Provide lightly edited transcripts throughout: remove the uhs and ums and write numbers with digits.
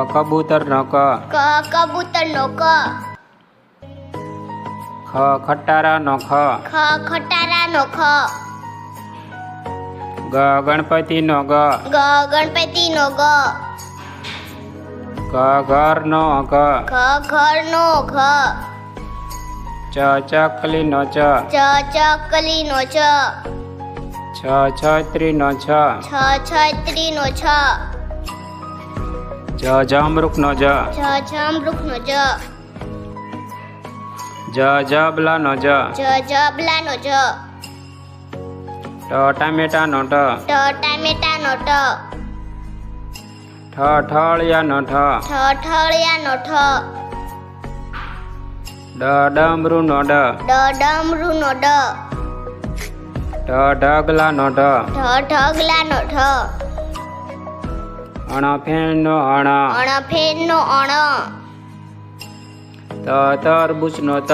કબૂતર નો ક. કબૂતર નો ક. ખટારા નો ખ. ખટારા નો ખ. ગણપતિ નો ગ. ગણપતિ નો ગ. ઘર નો ઘ. ઘર નો ઘ. ચકલી નો ચ. ચકલી નો ચ. છત્રી નો છ. છત્રી નો છ. જમરૂખ નો જ. જમરૂખ નો જ. જબલા નો જ. જબલા નો જ. ટામેટા નો ટ. ટામેટા નો ટ. ઠળિયા નો ઠ. ઠળિયા નો ઠ. ડમરૂ નો ડ. ડમરૂ નો ડ. ઢગલા નો ઢ. ઢગલા નો ઢ. અણફેણ નો અણ. અણફેણ નો અણ. તરબૂચ નો ત.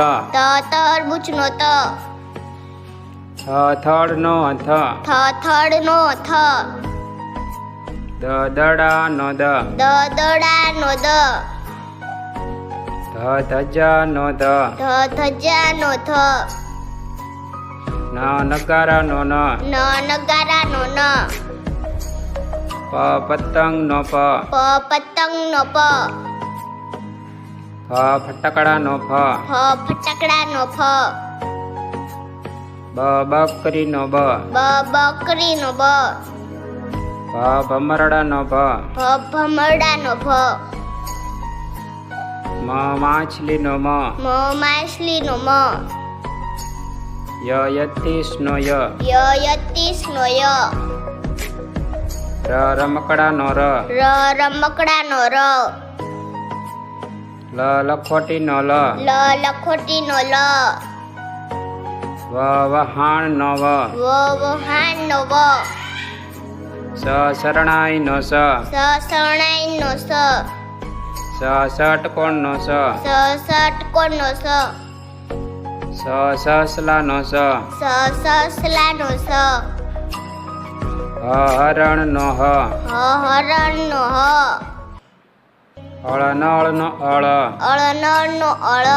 તરબૂચ નો ત. થડ નો થ. થડ નો થ. દડા નો દ. દડા નો દ. ધજા નો ધ. ધજા નો ધ. નગારા નો ન. નગારા નો ન. પતંગ નો પ. પતંગ નો પ. ફટકડા નો ફ. ફટકડા નો ફ. બકરી નો બ. બકરી નો બ. ભમરડા નો ભ. ભમરડા નો ભ. માછલી નો મ. માછલી નો મ. યતીશ નો ય. યતીશ નો ય. રમકડા નો ર. રમકડા નો ર. લખોટી નો લ. લખોટી નો લ. વહાણ નો વ. વહાણ નો વ. શરણાઈ નો સ. શરણાઈ નો સ. ષટકોણ નો સ. ષટકોણ નો સ. સસલા નો સ. સસલા નો સ. હરણ નો હ. હરણ નો હ. અળનળ નો અળ. અળનળ નો અળ.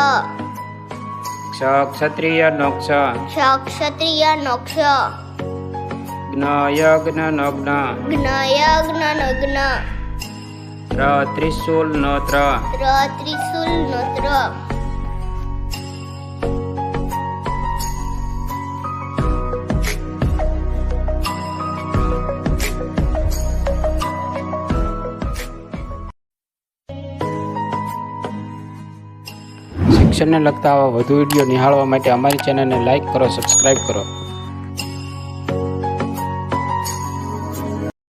ક્ષત્રિય નો ક્ષ. ક્ષત્રિય નો ક્ષ. જ્ઞ નો જ્ઞ. જ્ઞ નો જ્ઞ. ત્રિશુલ નો ત્ર. ત્રિશુલ નો ત્ર. શિક્ષણને લગતા આવા વધુ વિડીયો નિહાળવા માટે અમારી ચેનલને લાઈક કરો, સબસ્ક્રાઈબ કરો.